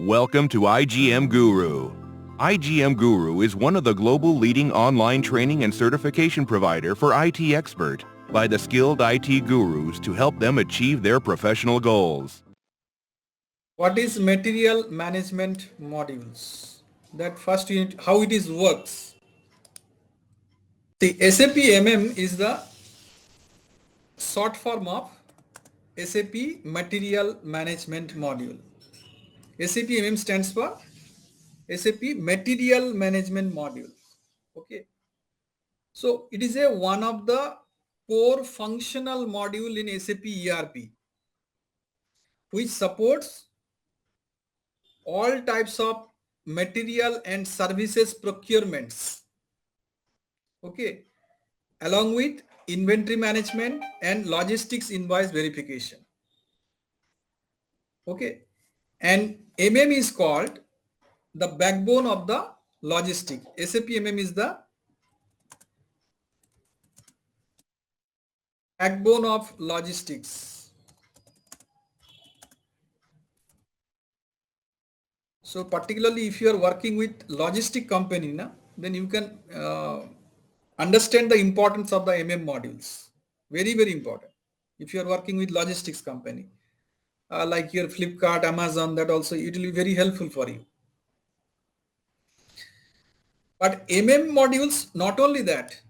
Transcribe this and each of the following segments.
Welcome to IGM Guru. IGM Guru is one of the global leading online training and certification provider for IT expert by the skilled IT gurus to help them achieve their professional goals. What is material management modules? That first unit, how it is works. The SAP MM is the short form of SAP Material Management Module. SAP MM stands for SAP Material Management Module. Okay. So it is one of the core functional module in SAP ERP, which supports all types of material and services procurements. Okay. Along with inventory management and logistics invoice verification. Okay. And MM is called the backbone of the logistic. SAP MM is the backbone of logistics. So particularly if you are working with logistic company, then you can understand the importance of the MM modules. Very, very important. If you are working with logistics company, like your Flipkart, Amazon, that also it will be very helpful for you. But MM modules, not only that,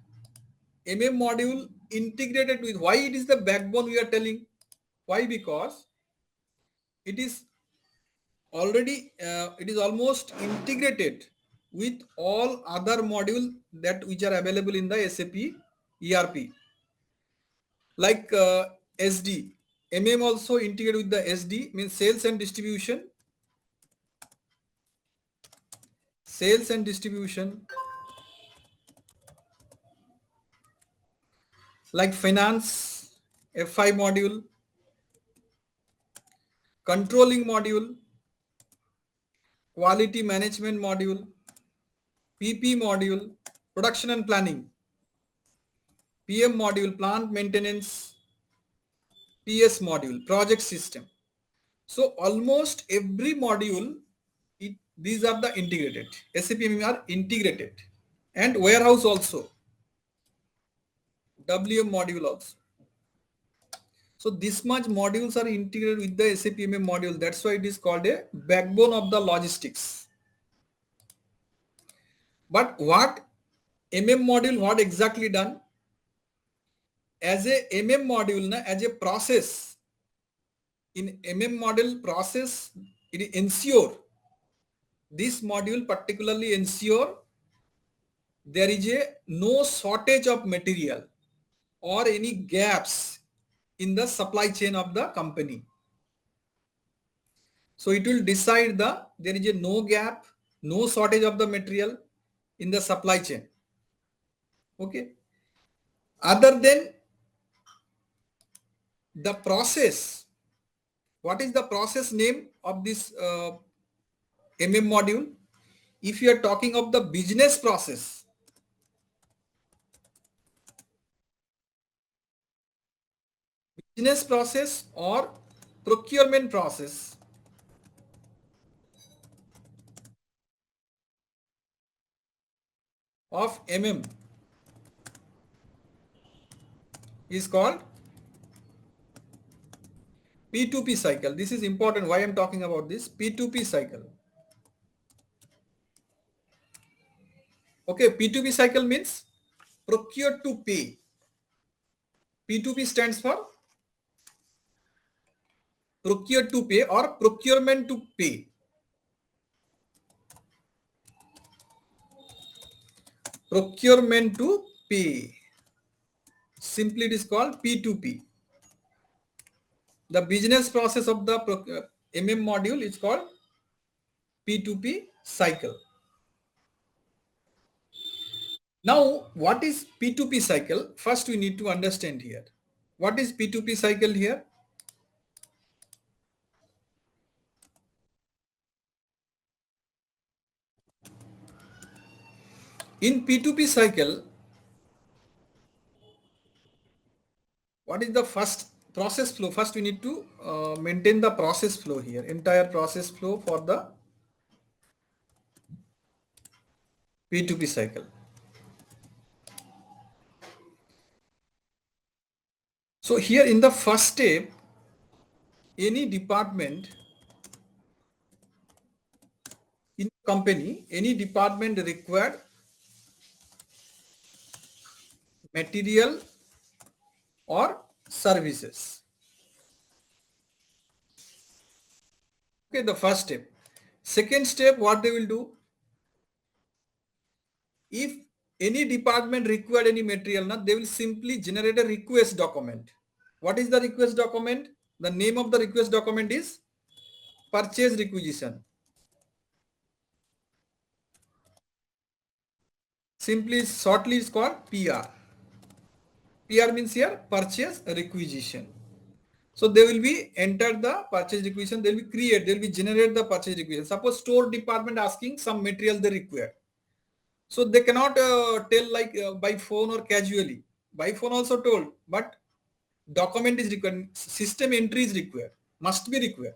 MM module integrated with, why it is the backbone we are telling? Why? Because it is already, it is almost integrated with all other module that which are available in the SAP ERP. Like SD, MM also integrated with the SD, means sales and distribution. Sales and distribution. Like finance, F5 module, controlling module, quality management module, PP module, production and planning, PM module, plant maintenance, PS module, project system. So almost every module, these are the integrated. SAP MM are integrated. And warehouse also. WM module also. So this much modules are integrated with the SAP MM module. That's why it is called a backbone of the logistics. But what MM module, what exactly done? As a MM module, as a process, in MM module process, it ensure, this module particularly ensure there is no shortage of material or any gaps in the supply chain of the company. So it will decide there is no gap, no shortage of the material in the supply chain. Okay. Other than the process, what is the process name of this MM module? If you are talking of the business process, or procurement process, of MM is called P2P cycle. This is important. Why I'm talking about this P2P cycle. Okay, P2P cycle means procure to pay. P2P stands for procure to pay or procurement to pay. Procurement to pay. Simply it is called P2P. The business process of the MM module is called P2P cycle. Now, what is P2P cycle? First, we need to understand here. What is P2P cycle here? In P2P cycle, what is the first process flow? First, we need to maintain the process flow here, entire process flow for the P2P cycle. So here in the first step, any department in company, any department required material or services. Okay, the first step. Second step, what they will do? If any department required any material, they will simply generate a request document. What is the request document? The name of the request document is purchase requisition. Simply, shortly is called PR. PR means here purchase requisition. So they will be enter the purchase requisition. They will be create. They will be generate the purchase requisition. Suppose store department asking some material they require. So they cannot tell like by phone or casually. By phone also told, but document is required. System entry is required. Must be required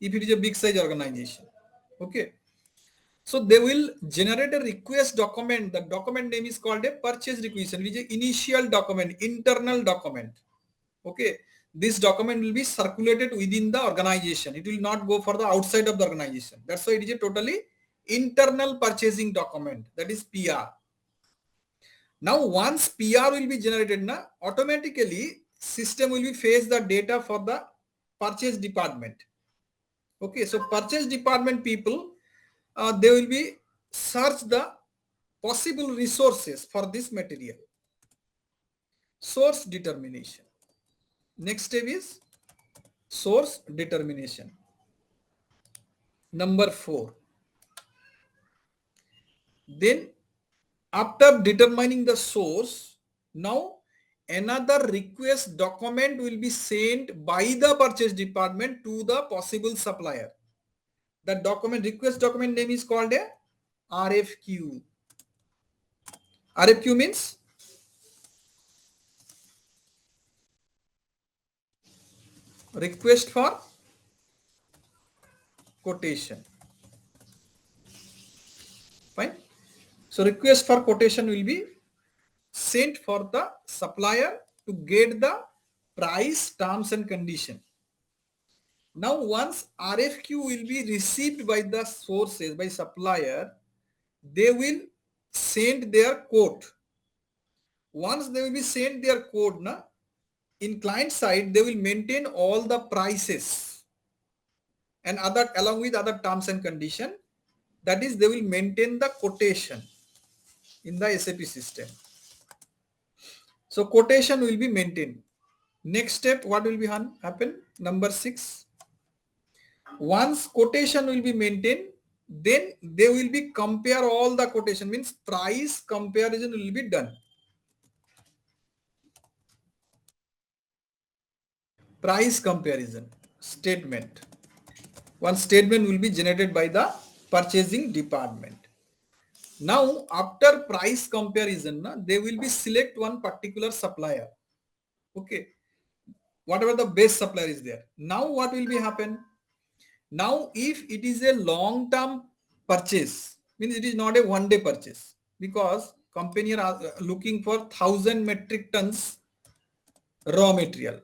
if it is a big size organization. Okay. So they will generate a request document. The document name is called a purchase requisition, which is an initial document, internal document. Okay. This document will be circulated within the organization. It will not go for the outside of the organization. That's why it is a totally internal purchasing document. That is PR. Now once PR will be generated, automatically system will be fetch the data for the purchase department. Okay. So purchase department people, they will be search the possible resources for this material. Source determination. Next step is source determination. Number 4. Then after determining the source, now another request document will be sent by the purchase department to the possible supplier. The document request document name is called a RFQ. RFQ means request for quotation. Fine. So request for quotation will be sent for the supplier to get the price, terms and condition. Now once RFQ will be received by the sources, by supplier, they will send their quote. Once they will be sent their quote, in client side, they will maintain all the prices and other along with other terms and condition. That is, they will maintain the quotation in the SAP system. So quotation will be maintained. Next step, what will be happen? Number 6. Once quotation will be maintained, then they will be compare all the quotation, means price comparison will be done. Price comparison statement. One statement will be generated by the purchasing department. Now after price comparison, they will be select one particular supplier. Okay. Whatever the best supplier is there. Now what will be happen? Now if it is a long term purchase, means it is not a one day purchase, because company are looking for 1,000 metric tons raw material,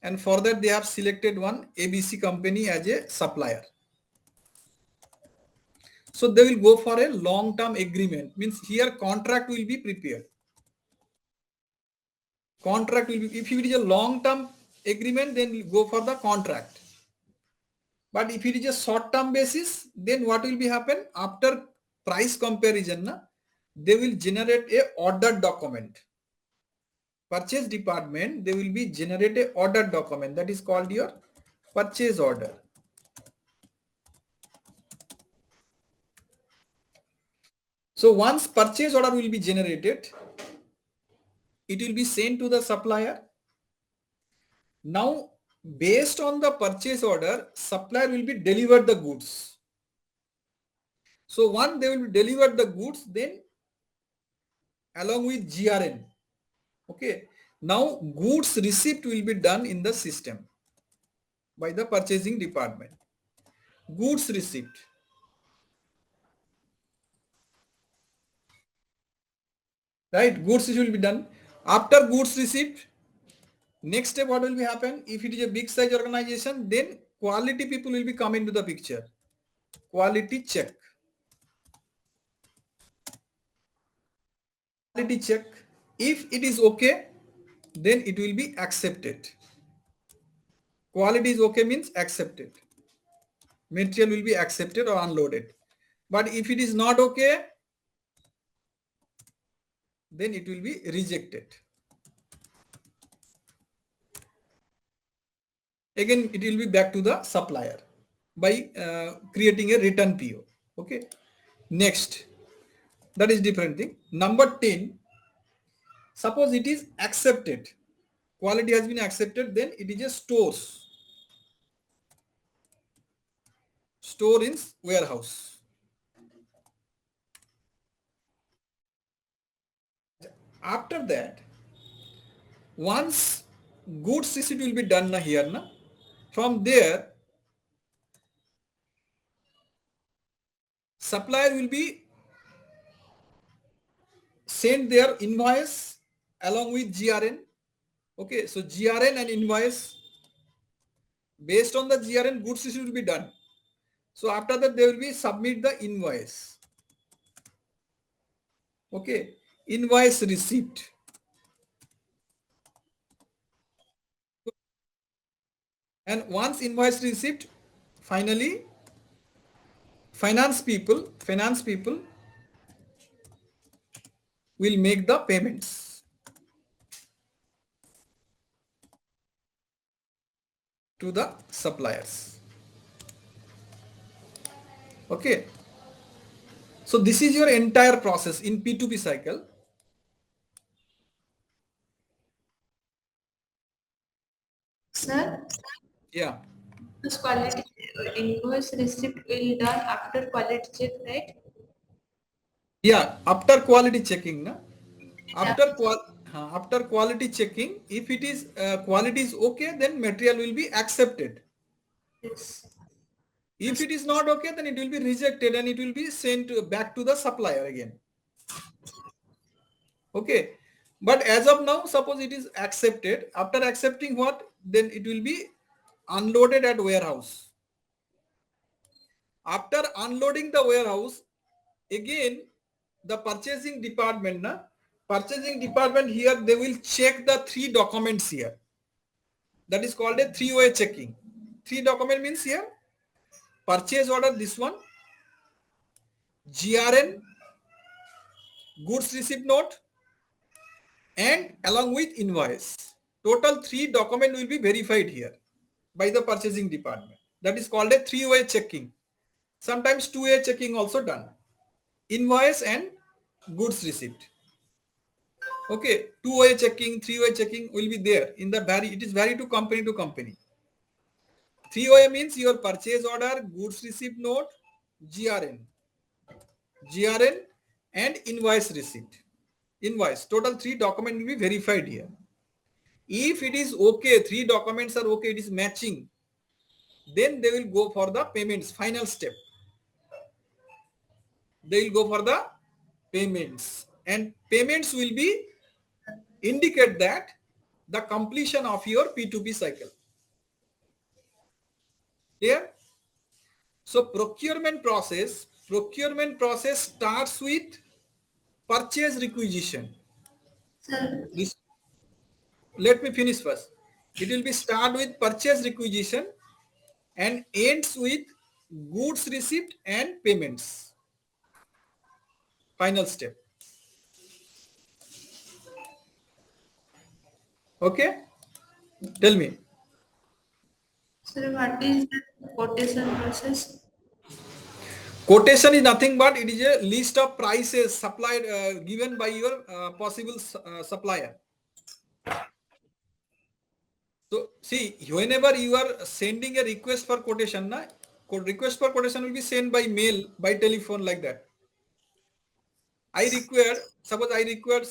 and for that they have selected one ABC company as a supplier. So they will go for a long term agreement, means here contract will be prepared. Contract will be, if it is a long term agreement, then we'll go for the contract. But if it is a short term basis, then what will be happen? After price comparison, they will generate a order document. Purchase department, they will be generate a order document, that is called your purchase order. So once purchase order will be generated, it will be sent to the supplier. Now based on the purchase order, supplier will be delivered the goods. So once they will deliver the goods, then along with GRN. Okay. Now goods receipt will be done in the system by the purchasing department. Goods receipt. right? Goods receipt will be done. After goods receipt, next step what will be happen? If it is a big size organization, then quality people will be come into the picture. Quality check. Quality check. If it is okay, then it will be accepted. Quality is okay means accepted. Material will be accepted or unloaded. But if it is not okay, then it will be rejected. Again, it will be back to the supplier by creating a return PO. Okay. Next, that is different thing. Number 10, suppose it is accepted. Quality has been accepted, then it is a stores. Store in warehouse. After that, once goods receipt will be done here, from there, supplier will be send their invoice along with GRN. Okay, so GRN and invoice, based on the GRN, goods receipt will be done. So after that, they will be submit the invoice. Okay, invoice receipt. And once invoice receipt, finally, finance people will make the payments to the suppliers. Okay. So this is your entire process in P2P cycle. Sir, Yeah. this quality invoice receipt will done after quality check, right? Yeah, after quality checking, na? After quality checking, if it is quality is okay, then material will be accepted. Yes. If it is not okay, then it will be rejected and it will be sent back to the supplier again. Okay. But as of now, suppose it is accepted. After accepting what? Then it will be unloaded at warehouse. After unloading the warehouse, again, the purchasing department, here, they will check the 3 documents here. That is called a 3-way checking. 3 document means here, purchase order, this one, GRN, goods receipt note, and along with invoice. Total 3 document will be verified here by the purchasing department. That is called a 3-way checking. Sometimes 2-way checking also done. Invoice and goods receipt. Okay, 2-way checking, 3-way checking will be there in the it is vary to company to company. 3-way means your purchase order, goods receipt note, GRN and invoice receipt. Invoice, total 3 documents will be verified here. If it is okay, 3 documents are okay, it is matching, then they will go for the payments, final step. They will go for the payments, and payments will be indicate that the completion of your P2P cycle. Clear? So procurement process starts with purchase requisition. Sir, Let me finish first. It will be start with purchase requisition and ends with goods receipt and payments. Final step. Okay? Tell me. sir, what is the quotation process? Quotation is nothing but it is a list of prices supplied given by your possible supplier. So see, whenever you are sending a request for quotation, request for quotation will be sent by mail, by telephone, like that. Suppose I require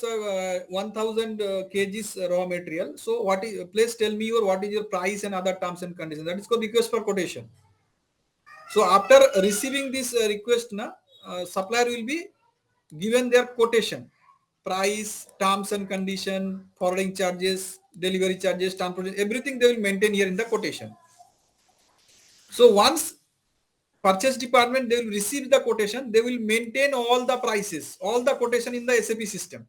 1000 kgs raw material. So what is, please tell me what is your price and other terms and conditions. That is called request for quotation. So after receiving this request, supplier will be given their quotation. price, terms and condition, forwarding charges, delivery charges, transportation, everything they will maintain here in the quotation. So once purchase department, they will receive the quotation, they will maintain all the prices, all the quotation in the SAP system.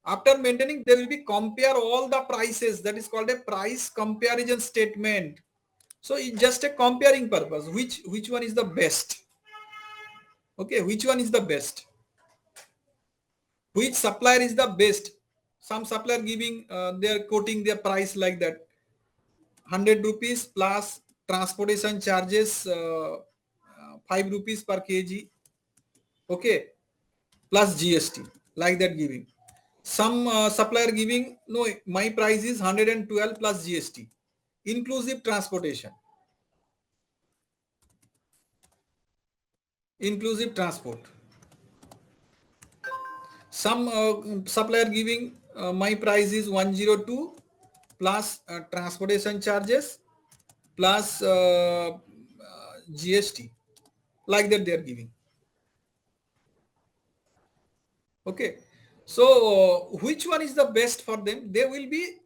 After maintaining, they will be compare all the prices. That is called a price comparison statement. So it's just a comparing purpose. Which one is the best? Okay, which one is the best? Which supplier is the best? Some supplier giving, they are quoting their price like that, 100 rupees plus transportation charges, 5 rupees per kg. Okay, plus GST, like that giving. Some supplier giving, no, my price is 112 plus GST, inclusive transportation, inclusive transport. Some supplier giving, my price is 102 plus transportation charges plus GST, like that they are giving. Okay, so which one is the best for them? They will be,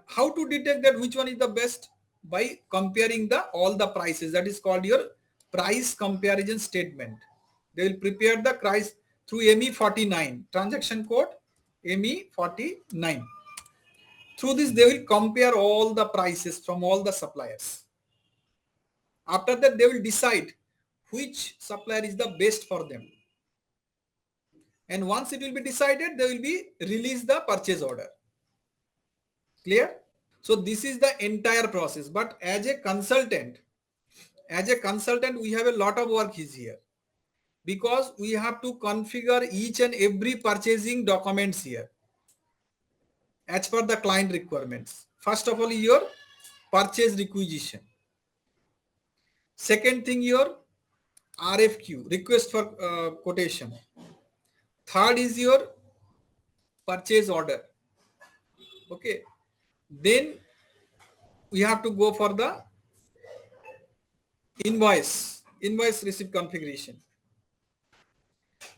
how to detect that which one is the best? By comparing the all the prices. That is called your price comparison statement. They will prepare the price through ME49, transaction code ME49. Through this, they will compare all the prices from all the suppliers. After that, they will decide which supplier is the best for them. And once it will be decided, they will be release the purchase order. Clear? So this is the entire process. But as a consultant, we have a lot of work is here, because we have to configure each and every purchasing documents here as per the client requirements. First of all, your purchase requisition. Second thing, your RFQ, request for quotation. Third is your purchase order. Okay, then we have to go for the invoice receipt configuration.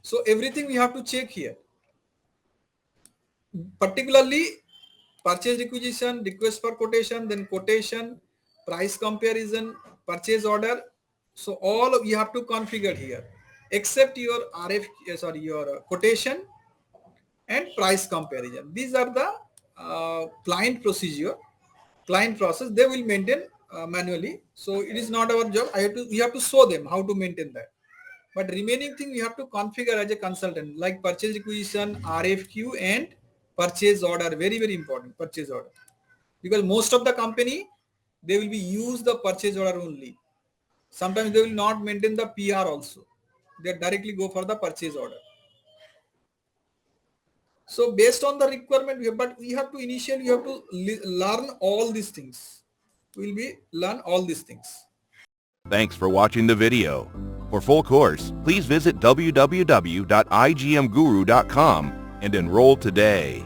So everything we have to check here, particularly purchase requisition, request for quotation, then quotation, price comparison, purchase order. So all we have to configure here, except your your quotation and price comparison. These are the client process. They will maintain manually. So it is not our job. We have to show them how to maintain that. But remaining thing we have to configure as a consultant, like purchase requisition, RFQ, and purchase order. Very, very important, purchase order. Because most of the company, they will be use the purchase order only. Sometimes they will not maintain the PR also. They directly go for the purchase order. So based on the requirement, we have to initially learn all these things. We will learn all these things. Thanks for watching the video. For full course, please visit www.igmguru.com and enroll today.